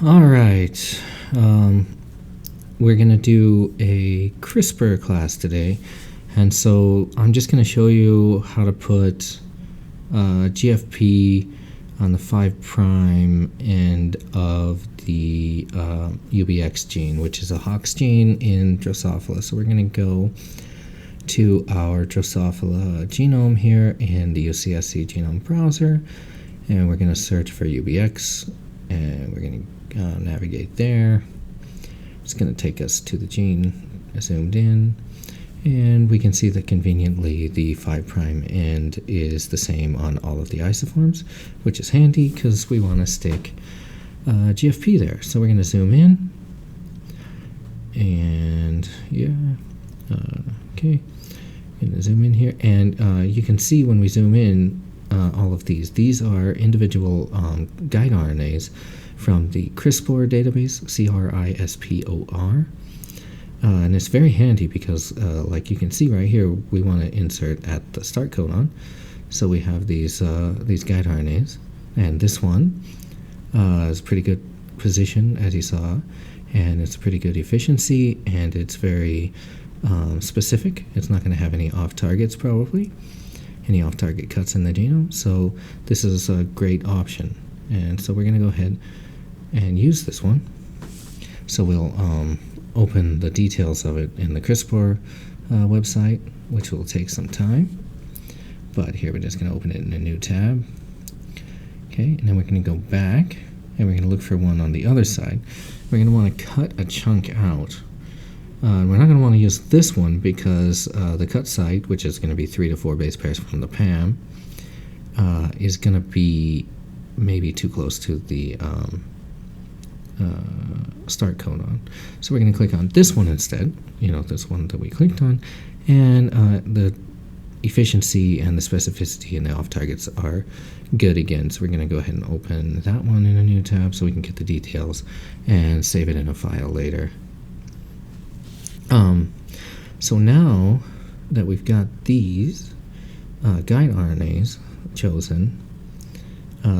All right. We're going to do a CRISPR class today. And so I'm just going to show you how to put GFP on the 5' end of the UBX gene, which is a Hox gene in Drosophila. So we're going to go to our Drosophila genome here in the UCSC genome browser, and we're going to search for UBX, and we're going to navigate there. It's going to take us to the gene zoomed in, and we can see that conveniently the 5' end is the same on all of the isoforms, which is handy because we want to stick GFP there. So we're going to zoom in, and okay, I'm going to zoom in here, and you can see when we zoom in all of these are individual guide RNAs from the CRISPR database, CRISPR. And it's very handy because, like you can see right here, we want to insert at the start codon. So we have these guide RNAs, and this one is pretty good position, as you saw, and it's pretty good efficiency, and it's very specific. It's not going to have any off-targets, probably, any off-target cuts in the genome. So this is a great option, and so we're going to go ahead and use this one. So we'll open the details of it in the CRISPR website, which will take some time. But here we're just going to open it in a new tab. Okay, and then we're going to go back, and we're going to look for one on the other side. We're going to want to cut a chunk out. We're not going to want to use this one because the cut site, which is going to be 3 to 4 base pairs from the PAM, is going to be maybe too close to the start codon. So we're going to click on this one instead, this one that we clicked on, and the efficiency and the specificity and the off targets are good again. So we're going to go ahead and open that one in a new tab so we can get the details and save it in a file later. So now that we've got these guide RNAs chosen,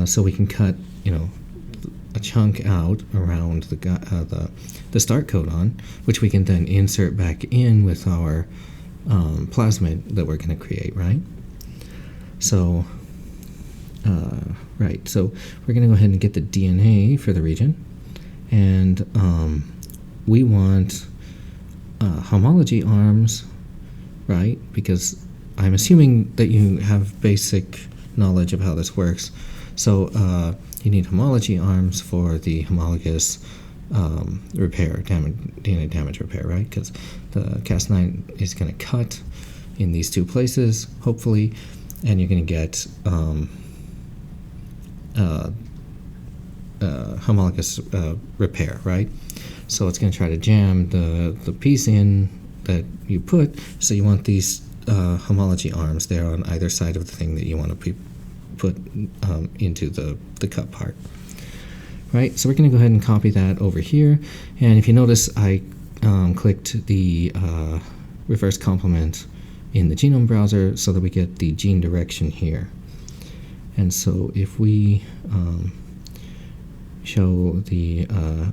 so we can cut, a chunk out around the start codon, which we can then insert back in with our plasmid that we're going to create, right? So, so we're going to go ahead and get the DNA for the region, and we want homology arms, right? Because I'm assuming that you have basic knowledge of how this works. So you need homology arms for the homologous repair, DNA damage repair, right? Because the Cas9 is going to cut in these two places, hopefully, and you're going to get homologous repair, right? So it's going to try to jam the piece in that you put. So you want these homology arms there on either side of the thing that you want to put into the cut part, right? So we're going to go ahead and copy that over here. And if you notice, I clicked the reverse complement in the genome browser so that we get the gene direction here. And so if we show the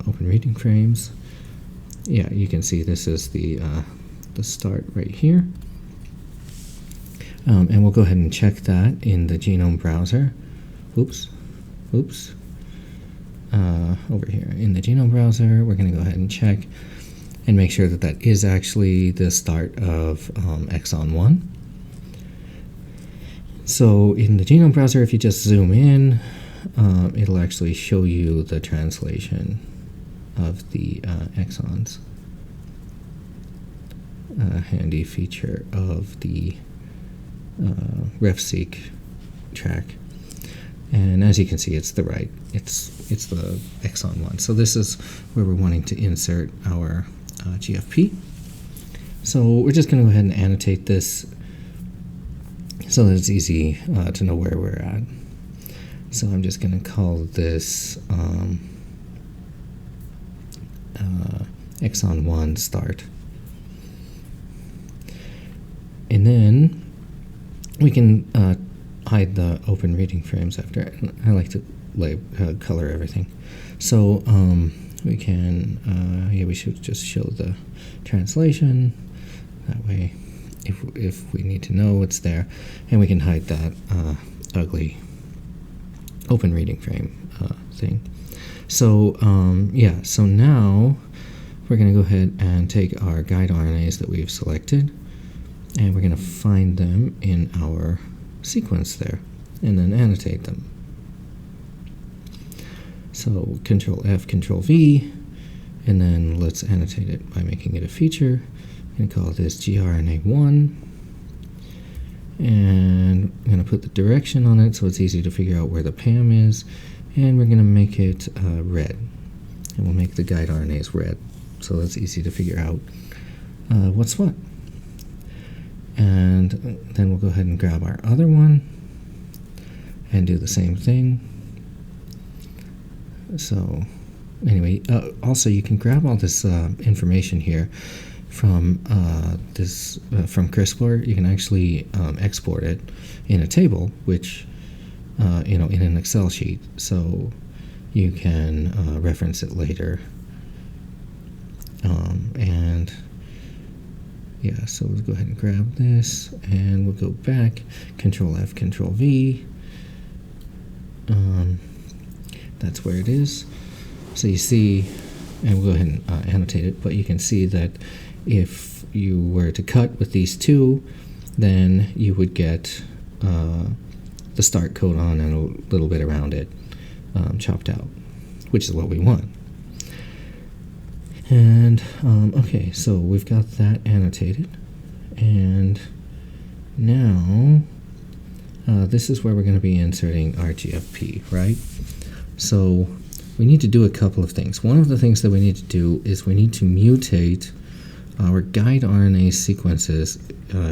open reading frames, you can see this is the start right here. And we'll go ahead and check that in the genome browser. Oops. Over here in the genome browser, we're going to go ahead and check and make sure that that is actually the start of exon 1. So in the genome browser, if you just zoom in, it'll actually show you the translation of the exons. A handy feature of the RefSeq track, and as you can see, it's the exon 1. So this is where we're wanting to insert our GFP. So we're just going to go ahead and annotate this so that it's easy to know where we're at. So I'm just going to call this exon 1 start, and then we can hide the open reading frames after. I like to color everything. So we can, we should just show the translation. That way, if we need to know it's there, and we can hide that ugly open reading frame thing. So so now we're going to go ahead and take our guide RNAs that we've selected, and we're going to find them in our sequence there, and then annotate them. So Control F, Control V, and then let's annotate it by making it a feature. I'm going to call this gRNA1, and I'm going to put the direction on it so it's easy to figure out where the PAM is, and we're going to make it red, and we'll make the guide RNAs red so that's easy to figure out what's what. And then we'll go ahead and grab our other one and do the same thing. So anyway, also you can grab all this information here from from CRISPR. You can actually export it in a table, which in an Excel sheet, so you can reference it later. And yeah, so let's go ahead and grab this, and we'll go back, Control F, Control V. That's where it is. So you see, and we'll go ahead and annotate it, but you can see that if you were to cut with these two, then you would get the start codon and a little bit around it chopped out, which is what we want. And okay, so we've got that annotated, and now this is where we're going to be inserting our GFP, right? So we need to do a couple of things. One of the things that we need to do is we need to mutate our guide RNA sequences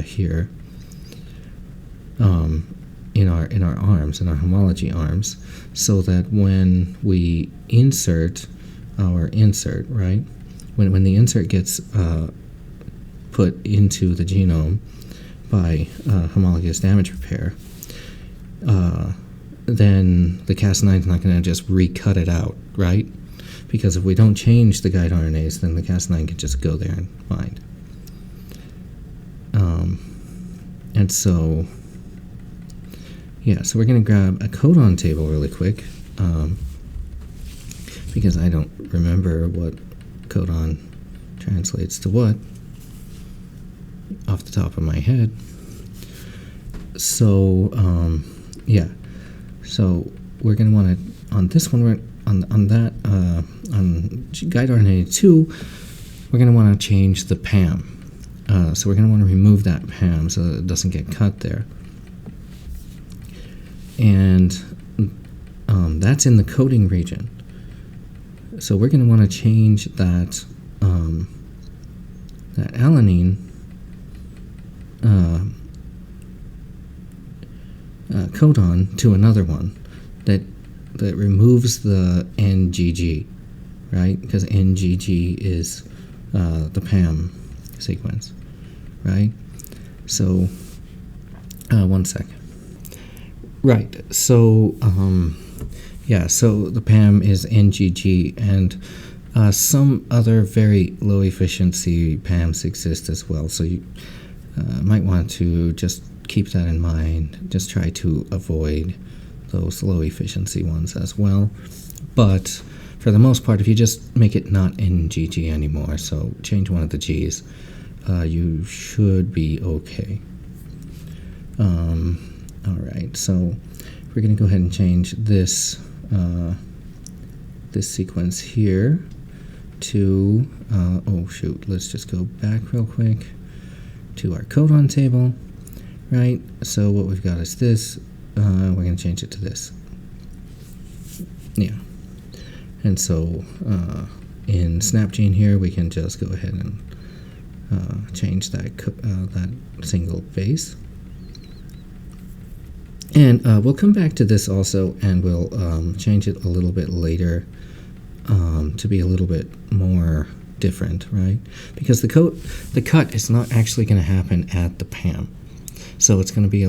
here in our arms, in our homology arms, so that when we insert our insert, right? When the insert gets put into the genome by homologous damage repair, then the Cas9 is not going to just recut it out, right? Because if we don't change the guide RNAs, then the Cas9 can just go there and bind. And so, yeah, so we're going to grab a codon table really quick, because I don't remember what codon translates to what off the top of my head. So yeah, so we're going to want to, on this one, on guide RNA 2, we're going to want to change the PAM. So we're going to want to remove that PAM so that it doesn't get cut there. And that's in the coding region. So we're going to want to change that that alanine codon to another one that removes the NGG, right? Because NGG is the PAM sequence, right? So one second. Right. So yeah. So the PAM is NGG, and some other very low efficiency PAMs exist as well. So you might want to just keep that in mind. Just try to avoid those low efficiency ones as well. But for the most part, if you just make it not NGG anymore, so change one of the G's, you should be okay. All right, so we're going to go ahead and change this this sequence here to oh shoot, let's just go back real quick to our codon table, right? So what we've got is this. We're going to change it to this. Yeah, and so in SnapGene here, we can just go ahead and change that that single base. And we'll come back to this also, and we'll change it a little bit later to be a little bit more different, right? Because the cut is not actually going to happen at the PAM. So it's going to be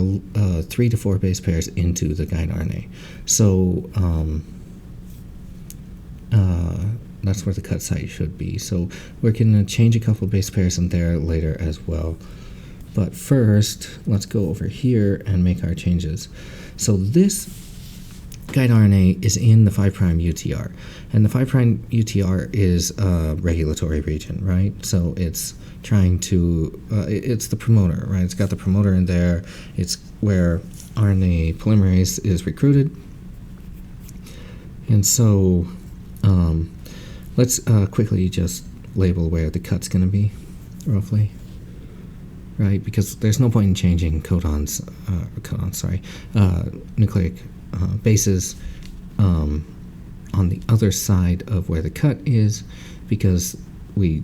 3 to 4 base pairs into the guide RNA. So that's where the cut site should be. So we're going to change a couple base pairs in there later as well. But first, let's go over here and make our changes. So this guide RNA is in the 5' UTR, and the 5' UTR is a regulatory region, right? So it's trying to, it's the promoter, right? It's got the promoter in there. It's where RNA polymerase is recruited. And so let's quickly just label where the cut's going to be, roughly, right? Because there's no point in changing nucleic bases on the other side of where the cut is, because we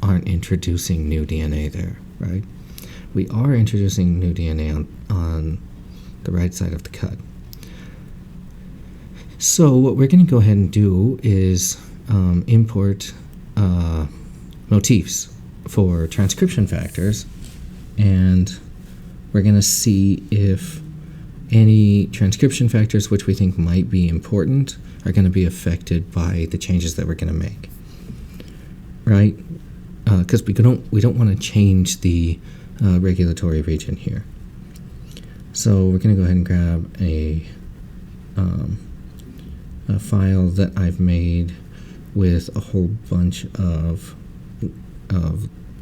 aren't introducing new DNA there, right? We are introducing new DNA on the right side of the cut. So what we're going to go ahead and do is import motifs for transcription factors, and we're going to see if any transcription factors which we think might be important are going to be affected by the changes that we're going to make, right? Because we don't want to change the regulatory region here. So we're going to go ahead and grab a file that I've made with a whole bunch of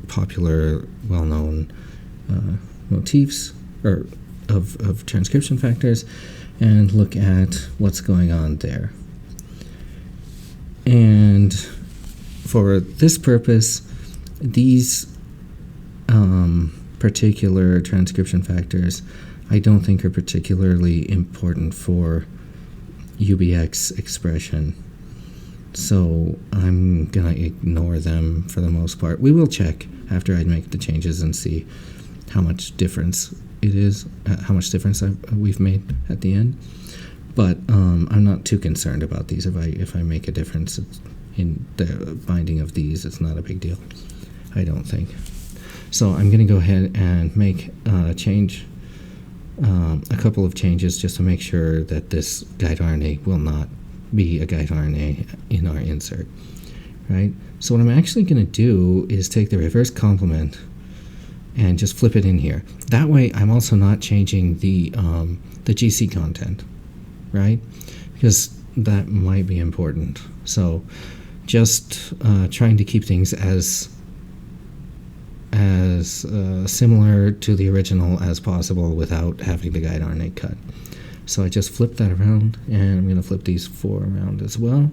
popular, well-known motifs or of transcription factors, and look at what's going on there. And for this purpose, these particular transcription factors I don't think are particularly important for UBX expression, so I'm gonna ignore them for the most part. We will check after I make the changes and see how much difference it is, how much difference we've made at the end. But I'm not too concerned about these. If I make a difference in the binding of these, it's not a big deal, I don't think. So I'm going to go ahead and make a change, a couple of changes, just to make sure that this guide RNA will not be a guide RNA in our insert, right? So what I'm actually going to do is take the reverse complement and just flip it in here. That way I'm also not changing the GC content, right? Because that might be important. So just trying to keep things as similar to the original as possible without having the guide RNA cut. So I just flip that around, and I'm going to flip these 4 around as well.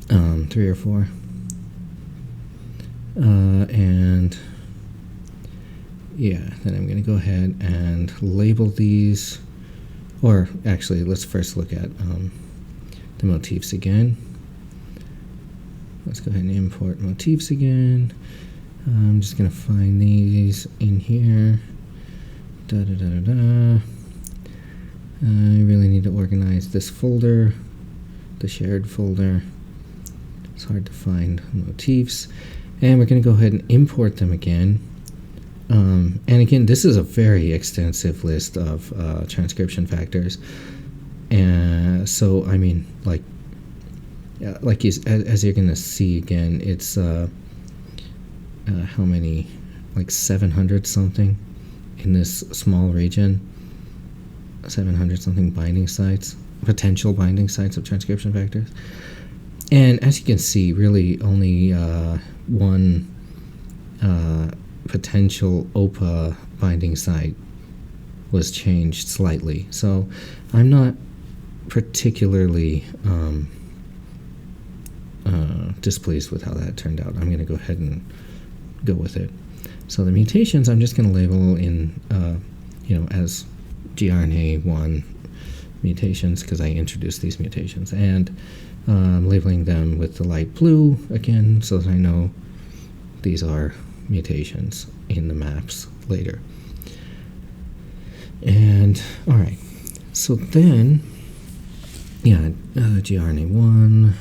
3 or 4. And yeah, then I'm going to go ahead and label these, or actually let's first look at the motifs again. Let's go ahead and import motifs again. I'm just going to find these in here. I really need to organize this folder, the shared folder. It's hard to find motifs. And we're going to go ahead and import them again. And again, this is a very extensive list of transcription factors. And so, I mean, as you're going to see again, it's how many? Like 700 something in this small region. 700 something binding sites, potential binding sites of transcription factors. And as you can see, really only one potential OPA binding site was changed slightly. So I'm not particularly displeased with how that turned out. I'm going to go ahead and go with it. So the mutations, I'm just going to label in, as gRNA1 mutations, because I introduced these mutations, and labeling them with the light blue again, so that I know these are mutations in the maps later. And all right, so then, yeah, gRNA1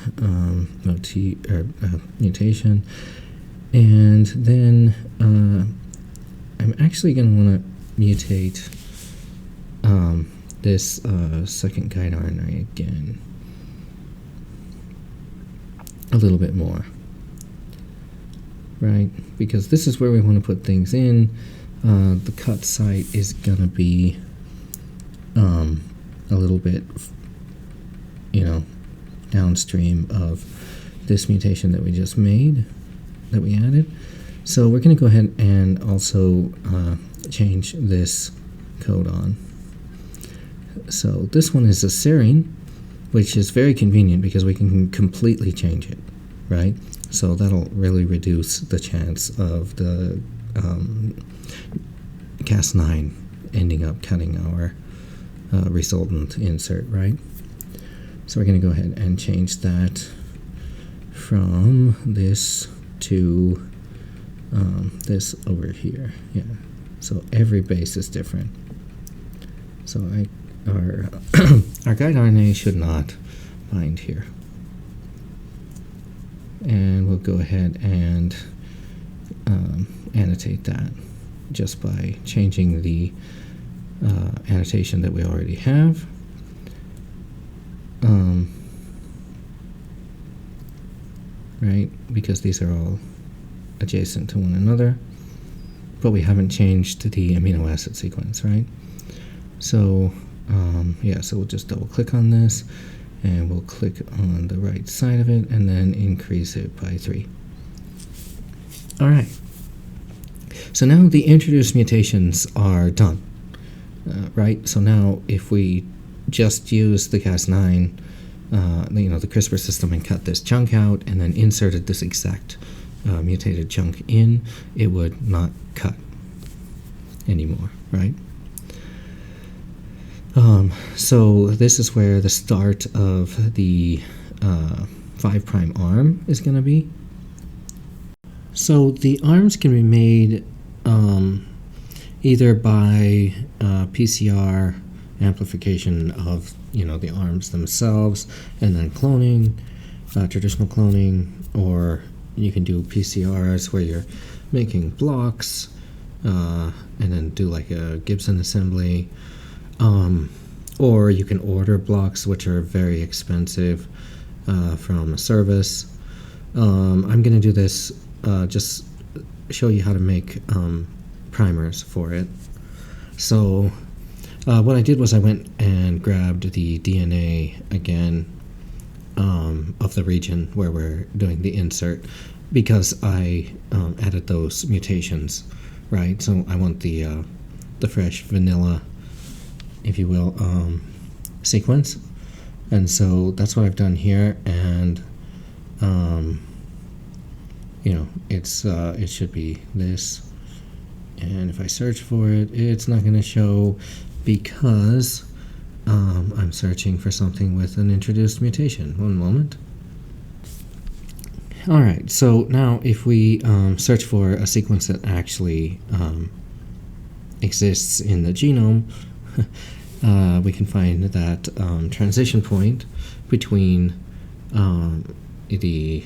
mutation, and then I'm actually going to want to mutate this second guide RNA again a little bit more, right? Because this is where we want to put things in. The cut site is going to be a little bit, downstream of this mutation that we just made, that we added. So we're going to go ahead and also change this codon. So this one is a serine, which is very convenient because we can completely change it, right? So that'll really reduce the chance of the Cas9 ending up cutting our resultant insert, right? So we're going to go ahead and change that from this to this over here. Yeah. So every base is different. So our guide RNA should not bind here. And we'll go ahead and annotate that just by changing the annotation that we already have. Right, because these are all adjacent to one another, but we haven't changed the amino acid sequence, right? So so we'll just double click on this, and we'll click on the right side of it, and then increase it by 3. All right. So now the introduced mutations are done, right? So now if we just use the Cas9, the CRISPR system, and cut this chunk out and then inserted this exact mutated chunk in, it would not cut anymore, right? So this is where the start of the 5' arm is going to be. So the arms can be made either by PCR amplification of the arms themselves, and then cloning, traditional cloning, or you can do PCRs where you're making blocks and then do like a Gibson assembly, or you can order blocks, which are very expensive from a service. I'm going to do this just show you how to make primers for it. So what I did was I went and grabbed the DNA again of the region where we're doing the insert, because I added those mutations, right? So I want the fresh vanilla, if you will, sequence, and so that's what I've done here. And it should be this, and if I search for it, it's not going to show, because I'm searching for something with an introduced mutation. One moment. Alright, so now if we search for a sequence that actually exists in the genome, we can find that transition point between the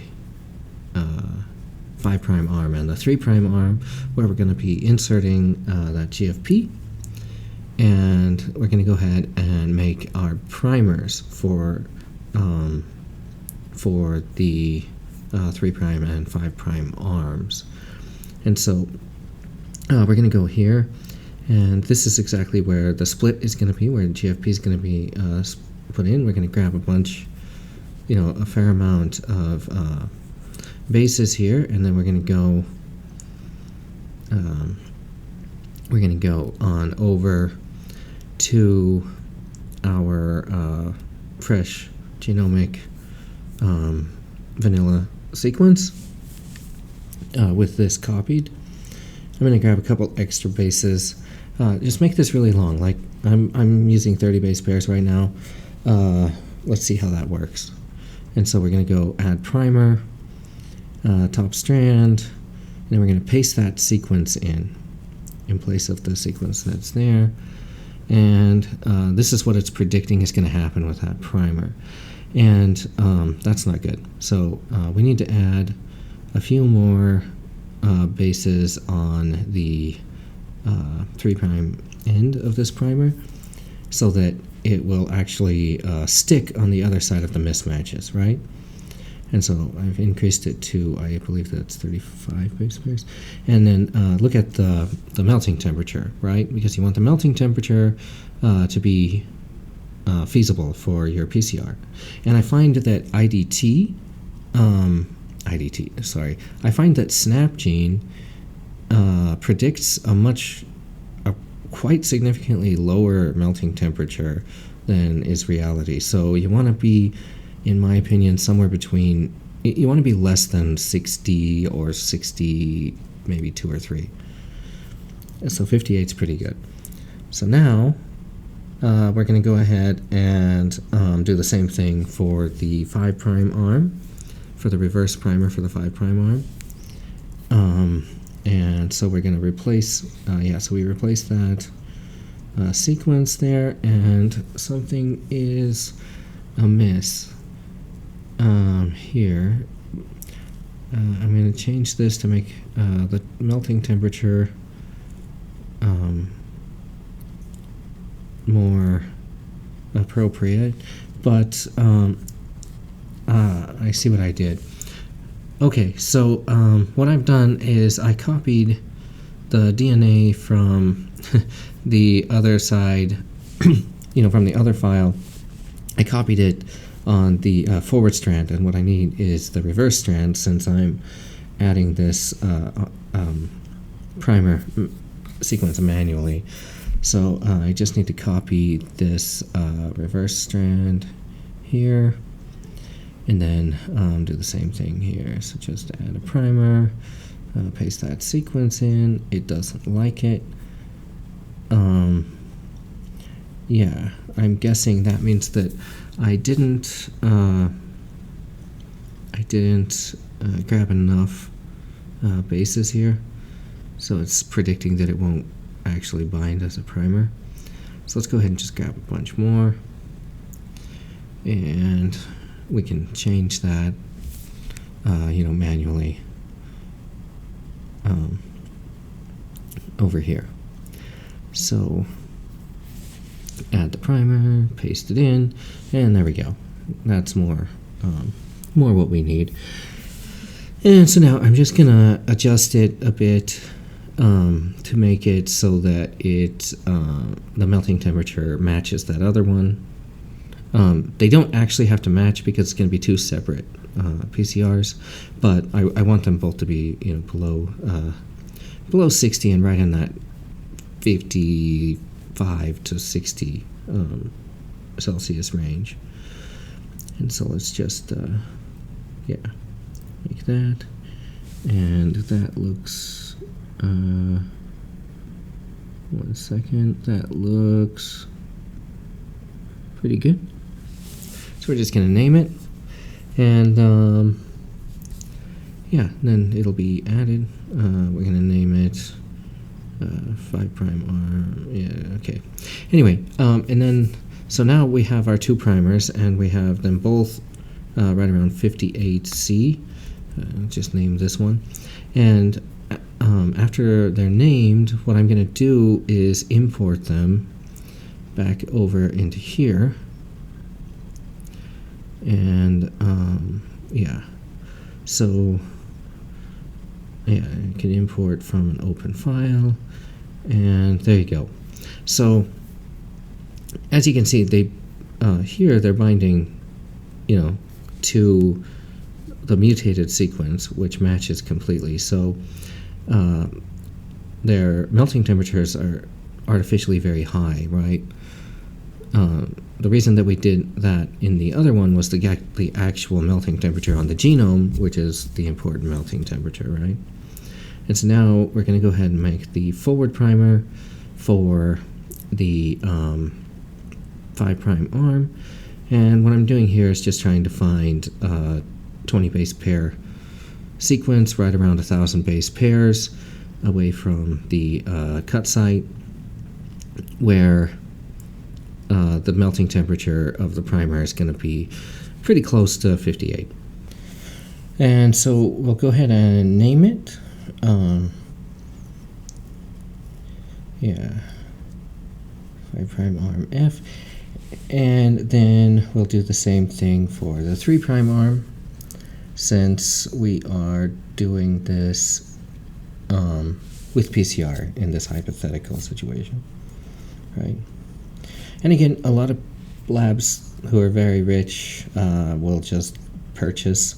5' arm and the 3' arm, where we're going to be inserting that GFP. And we're going to go ahead and make our primers for the 3' and 5' arms. And so we're going to go here, and this is exactly where the split is going to be, where GFP is going to be put in. We're going to grab a bunch, a fair amount of bases here, and then we're going to go on over to our fresh genomic vanilla sequence with this copied. I'm going to grab a couple extra bases. Just make this really long. Like I'm using 30 base pairs right now. Let's see how that works. And so we're going to go add primer, top strand, and then we're going to paste that sequence in place of the sequence that's there. And this is what it's predicting is going to happen with that primer. And that's not good. So we need to add a few more bases on the 3' end of this primer so that it will actually stick on the other side of the mismatches, right? And so I've increased it to, I believe that's 35 base pairs. And then look at the melting temperature, right? Because you want the melting temperature to be feasible for your PCR. And I find that I find that SnapGene predicts a quite significantly lower melting temperature than is reality. So you want to be, in my opinion, somewhere between, you want to be less than 60 or 60, maybe 2 or 3. So 58 is pretty good. So now we're going to go ahead and do the same thing for the 5' arm, for the reverse primer for the 5' arm. And so we're going to replace, so we replace that sequence there, and something is amiss here. I'm going to change this to make the melting temperature more appropriate, but I see what I did. Okay, so what I've done is I copied the DNA from the other side, from the other file. I copied it on the forward strand, and what I need is the reverse strand, since I'm adding this primer sequence manually. So I just need to copy this reverse strand here, and then do the same thing here. So just add a primer, paste that sequence in. It doesn't like it. Yeah, I'm guessing that means that I didn't grab enough bases here, so it's predicting that it won't actually bind as a primer. So let's go ahead and just grab a bunch more, and we can change that manually over here. So add the primer, paste it in, and there we go. That's more what we need. And so now I'm just gonna adjust it a bit to make it so that the melting temperature matches that other one. They don't actually have to match because it's going to be two separate PCRs, but I want them both to be below 60 and right in that 55 to 60 Celsius range. And so let's just make that, and that looks 1 second, that looks pretty good. So we're just going to name it, and then it'll be added. We're going to name it 5' arm. Yeah, okay. Anyway, and then so now we have our 2 primers, and we have them both right around 58C. Just name this one, and after they're named, what I'm going to do is import them back over into here, and so I can import from an open file, and there you go. So as you can see, they here they're binding to the mutated sequence, which matches completely. So their melting temperatures are artificially very high, right? The reason that we did that in the other one was to get the actual melting temperature on the genome, which is the important melting temperature, right? And so now we're going to go ahead and make the forward primer for the 5' arm. And what I'm doing here is just trying to find 20 base pair sequence right around 1,000 base pairs away from the cut site, where the melting temperature of the primer is going to be pretty close to 58. And so we'll go ahead and name it. Yeah, 5' arm F. And then we'll do the same thing for the 3' arm, since we are doing this with PCR in this hypothetical situation, right? And again, a lot of labs who are very rich will just purchase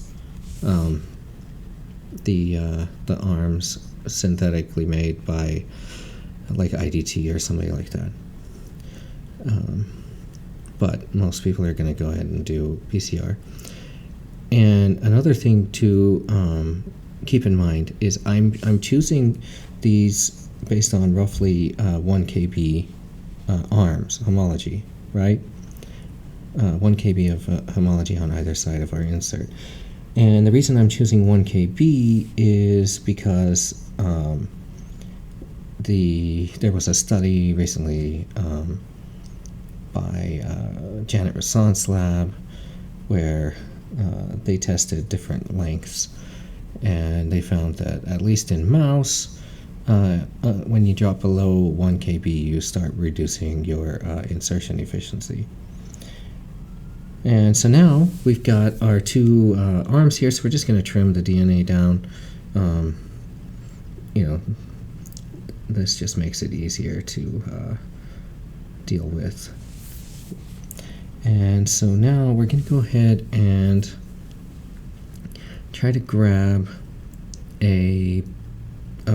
the arms synthetically made by like IDT or somebody like that. But most people are going to go ahead and do PCR. And another thing to keep in mind is I'm choosing these based on roughly 1 kb arms, homology, right? 1 kb of homology on either side of our insert. And the reason I'm choosing 1 kb is because there was a study recently by Janet Rassant's lab where they tested different lengths, and they found that at least in mouse, when you drop below 1 kb, you start reducing your insertion efficiency. And so now we've got our two arms here, so we're just going to trim the DNA down. This just makes it easier to deal with. And so now we're going to go ahead and try to grab a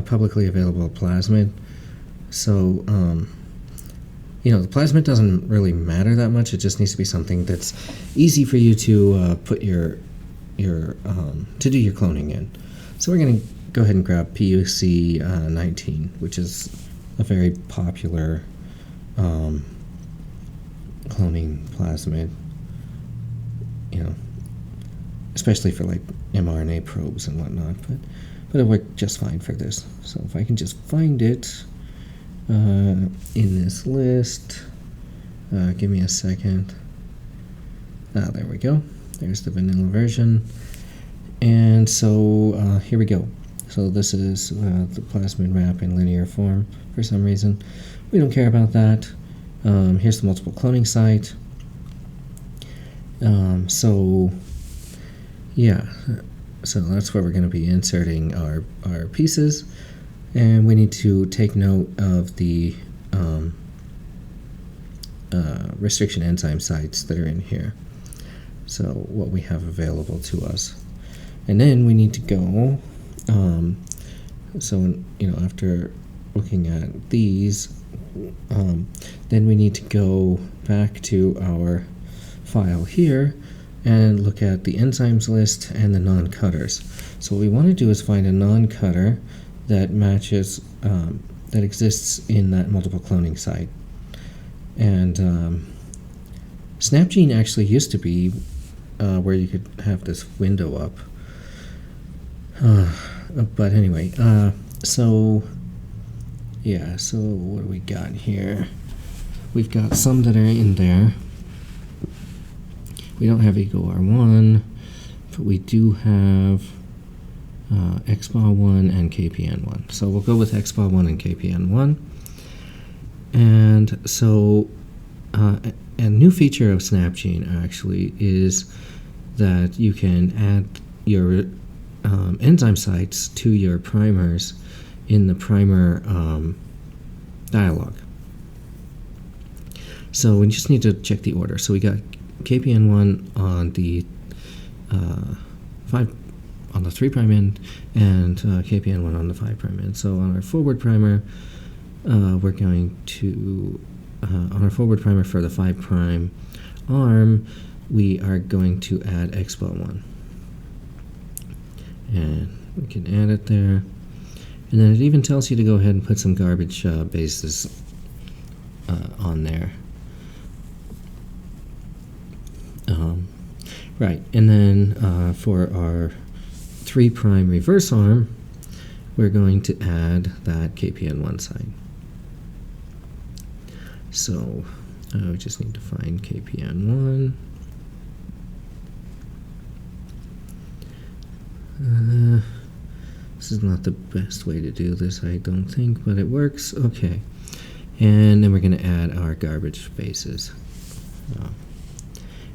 publicly available plasmid. So, the plasmid doesn't really matter that much. It just needs to be something that's easy for you to put your to do your cloning in. So we're going to go ahead and grab PUC19, which is a very popular cloning plasmid, especially for like mRNA probes and whatnot, but it worked just fine for this. So if I can just find it in this list, give me a second. There we go. There's the vanilla version. And so here we go. So this is the plasmid wrap in linear form for some reason. We don't care about that. Here's the multiple cloning site. So that's where we're going to be inserting our pieces, and we need to take note of the restriction enzyme sites that are in here, so what we have available to us. And then we need to go, after looking at these, then we need to go back to our file here and look at the enzymes list and the non-cutters. So what we want to do is find a non-cutter that matches, that exists in that multiple cloning site. And SnapGene actually used to be where you could have this window up. But anyway, so what do we got here? We've got some that are in there. We don't have EcoR1, but we do have XBA1 and KPN1. So we'll go with XBA1 and KPN1. And so a new feature of SnapGene actually is that you can add your enzyme sites to your primers in the primer dialog. So we just need to check the order. So we got KPN1 on the 3' end and KPN1 on the 5' end. So on our forward primer, we're going to on our forward primer for the 5' arm, we are going to add XBA1, and we can add it there. And then it even tells you to go ahead and put some garbage bases on there. Right, and then for our 3' reverse arm, we're going to add that KPN1 site. So we just need to find KPN1. This is not the best way to do this, I don't think, but it works. Okay, And then we're going to add our garbage bases.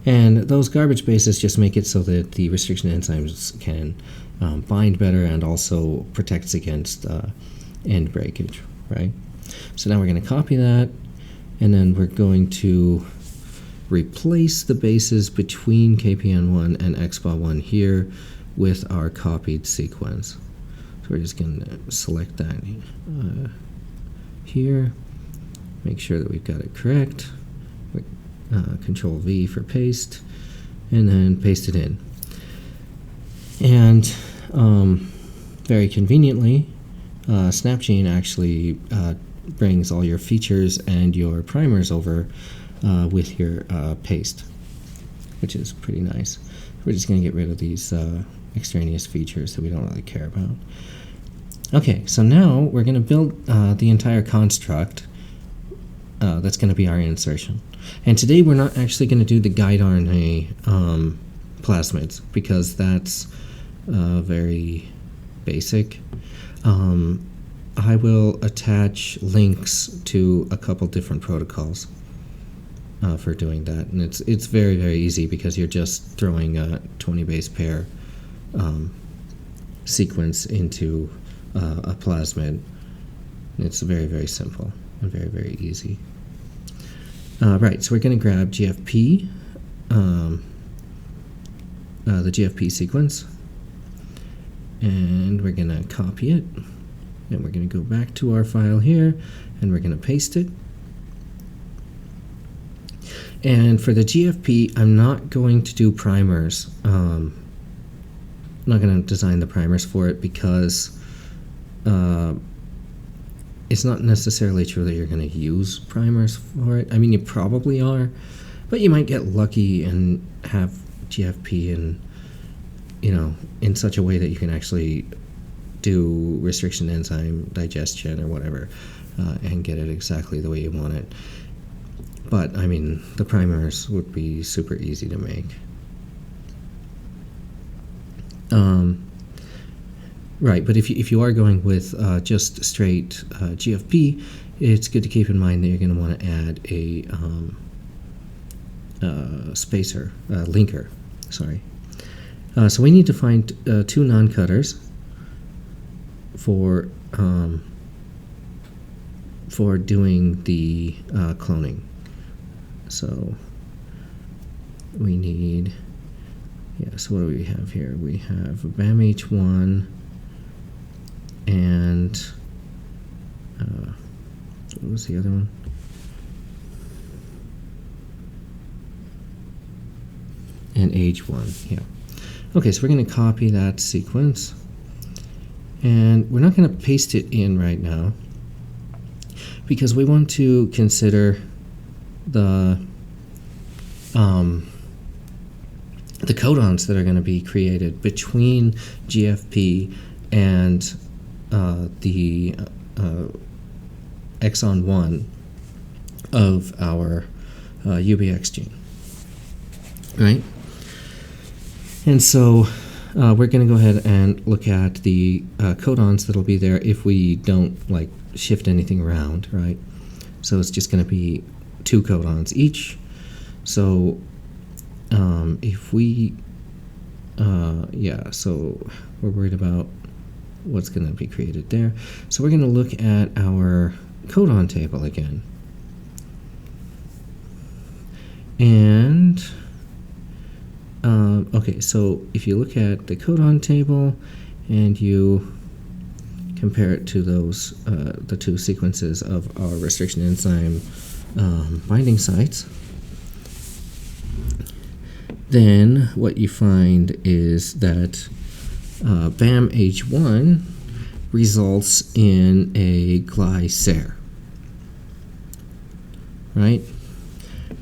And those garbage bases just make it so that the restriction enzymes can bind better and also protects against end breakage, right? So now we're going to copy that, and then we're going to replace the bases between KPN1 and XBA1 here with our copied sequence. So we're just going to select that here, make sure that we've got it correct. Control V for paste, and then paste it in. And very conveniently, SnapGene actually brings all your features and your primers over with your paste, which is pretty nice. We're just going to get rid of these extraneous features that we don't really care about. Okay, so now we're going to build the entire construct that's going to be our insertion. And today we're not actually going to do the guide RNA plasmids because that's very basic. I will attach links to a couple different protocols for doing that, and it's very, very easy because you're just throwing a 20 base pair sequence into a plasmid. It's very, very simple and very, very easy. Right, so we're going to grab GFP, the GFP sequence, and we're going to copy it, and we're going to go back to our file here, and we're going to paste it. And for the GFP, I'm not going to do primers. I'm not going to design the primers for it because it's not necessarily true that you're going to use primers for it. I mean, you probably are, but you might get lucky and have GFP in such a way that you can actually do restriction enzyme digestion or whatever and get it exactly the way you want it. But, I mean, the primers would be super easy to make. Right, but if you are going with just straight GFP, it's good to keep in mind that you're going to want to add a spacer, linker, sorry. So we need to find 2 non-cutters for doing the cloning. So we need, so what do we have here? We have BAMH1 and what was the other one? And H1, yeah. Okay, so we're going to copy that sequence, and we're not going to paste it in right now because we want to consider the codons that are going to be created between GFP and the exon 1 of our UBX gene, right? And so we're going to go ahead and look at the codons that'll be there if we don't shift anything around, right? So it's just going to be 2 codons each. So if we, so we're worried about what's going to be created there. So we're going to look at our codon table again. And, okay, so if you look at the codon table and you compare it to those, the 2 sequences of our restriction enzyme binding sites, then what you find is that BAMH1 results in a glycer, right?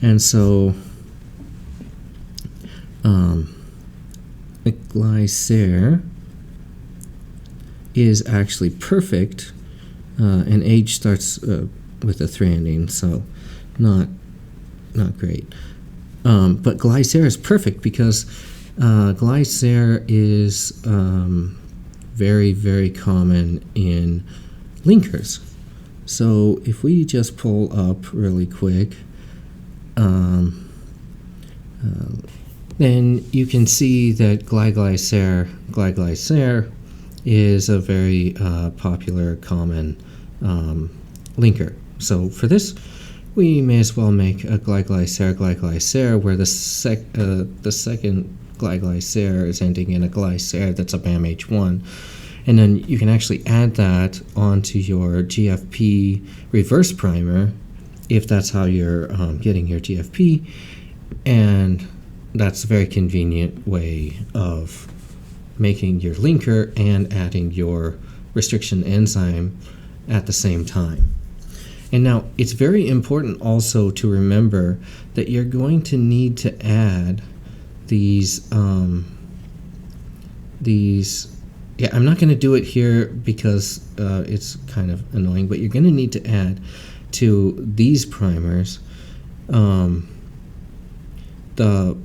And so the glycer is actually perfect, and H starts with a threonine, so not great. But glycer is perfect because glycer is very, very common in linkers. So if we just pull up really quick, then you can see that glyglycer is a very popular, common linker. So for this, we may as well make a glyglycer where the second glyglycer is ending in a glycer that's a BAMH1. And then you can actually add that onto your GFP reverse primer if that's how you're getting your GFP. And that's a very convenient way of making your linker and adding your restriction enzyme at the same time. And now it's very important also to remember that you're going to need to add these yeah, I'm not going to do it here because it's kind of annoying, but you're going to need to add to these primers the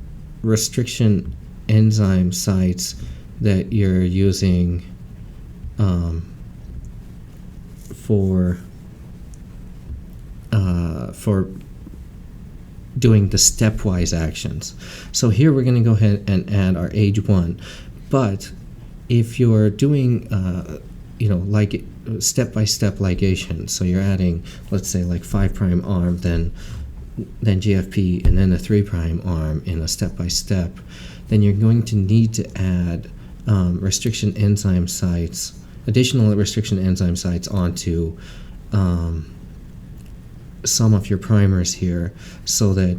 restriction enzyme sites that you're using for doing the stepwise actions. So here we're going to go ahead and add our age 1, but if you're doing like step-by-step ligation, so you're adding, let's say, like 5' arm, then GFP, and then a 3' arm in a step-by-step, then you're going to need to add restriction enzyme sites, additional restriction enzyme sites onto some of your primers here, so that,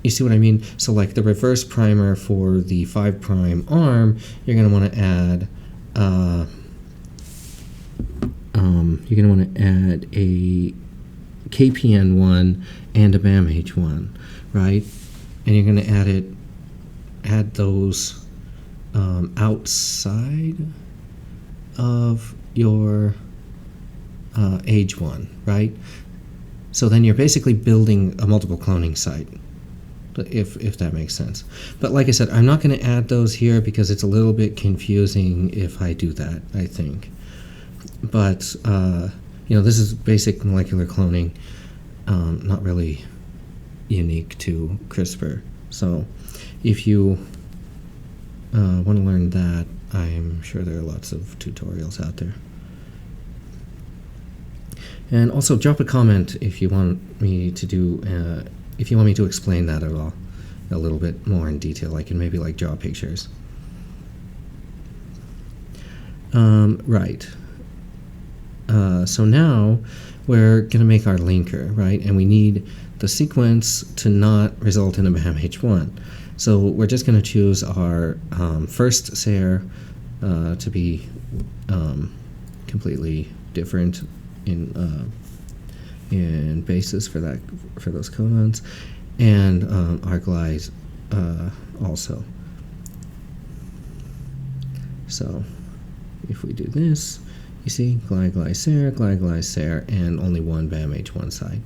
you see what I mean? So like the reverse primer for the 5' arm, you're going to want to add a KPN1 and a BAMH1, right? And you're going to add those outside of your age 1, right? So then you're basically building a multiple cloning site, if that makes sense. But like I said, I'm not going to add those here because it's a little bit confusing if I do that, I think. But, this is basic molecular cloning, not really unique to CRISPR. So if you want to learn that, I'm sure there are lots of tutorials out there. And also drop a comment if you want me to do, if you want me to explain that at all, a little bit more in detail. I can maybe like draw pictures. Right. So now we're going to make our linker, right? And we need the sequence to not result in a BAMH1. So we're just going to choose our first SARE to be completely different in basis for those codons, and our glides also. So if we do this, you see glyglycer, and only one BAMH1 side.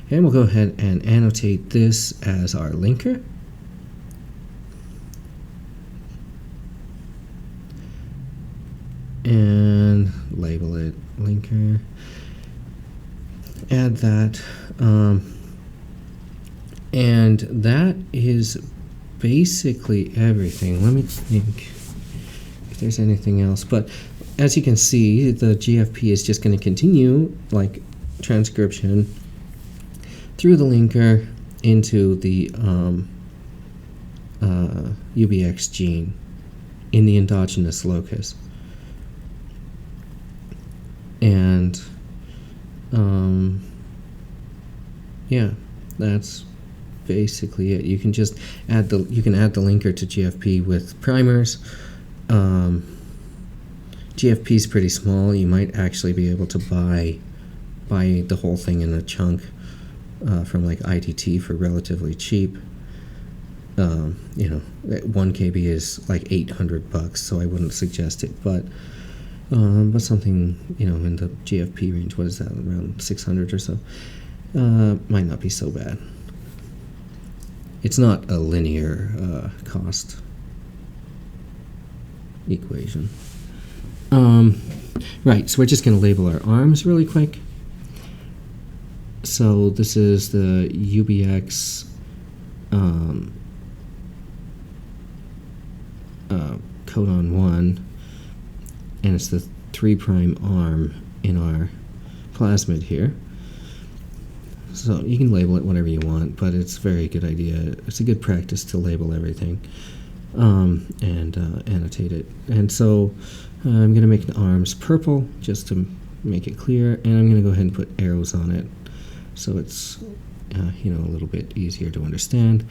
And we'll go ahead and annotate this as our linker. And label it linker. Add that. And that is basically everything. Let me think if there's anything else. But as you can see, the GFP is just going to continue like transcription through the linker into the UBX gene in the endogenous locus. And yeah, that's basically it. You can just add the linker to GFP with primers. GFP is pretty small. You might actually be able to buy the whole thing in a chunk from like ITT for relatively cheap. 1 KB is like $800, so I wouldn't suggest it. But something in the GFP range, what is that, around 600 or so, might not be so bad. It's not a linear cost equation. Right, so we're just going to label our arms really quick. So this is the UBX codon 1, and it's the 3' arm in our plasmid here. So you can label it whatever you want, but it's a very good idea. It's a good practice to label everything and annotate it. And so I'm going to make the arms purple just to make it clear, and I'm going to go ahead and put arrows on it so it's a little bit easier to understand,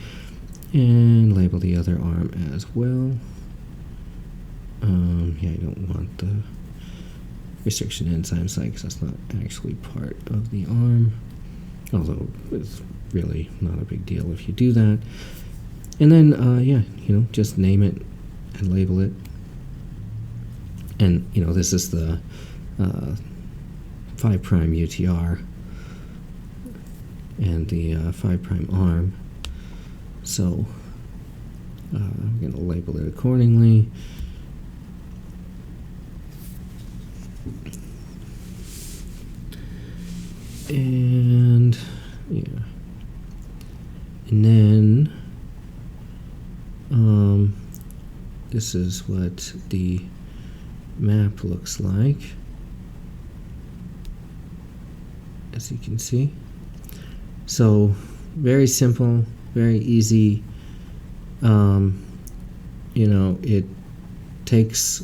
and label the other arm as well. Yeah, I don't want the restriction enzyme site because that's not actually part of the arm, although it's really not a big deal if you do that. And then just name it and label it. And this is the 5' UTR and the 5' arm. So I'm going to label it accordingly. And then this is what the map looks like, as you can see. So very simple, very easy. It takes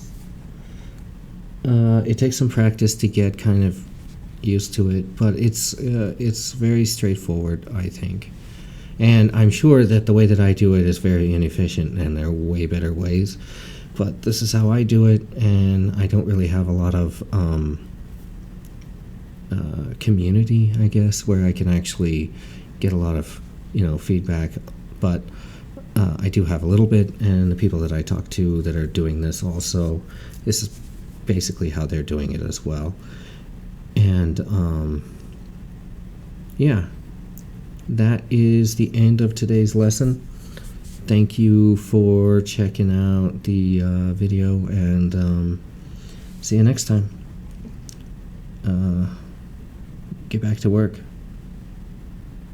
some practice to get kind of used to it, but it's very straightforward, I think. And I'm sure that the way that I do it is very inefficient, and there are way better ways. But this is how I do it, and I don't really have a lot of community, I guess, where I can actually get a lot of feedback. But I do have a little bit, and the people that I talk to that are doing this also, this is basically how they're doing it as well. And that is the end of today's lesson. Thank you for checking out the video, and see you next time. Get back to work.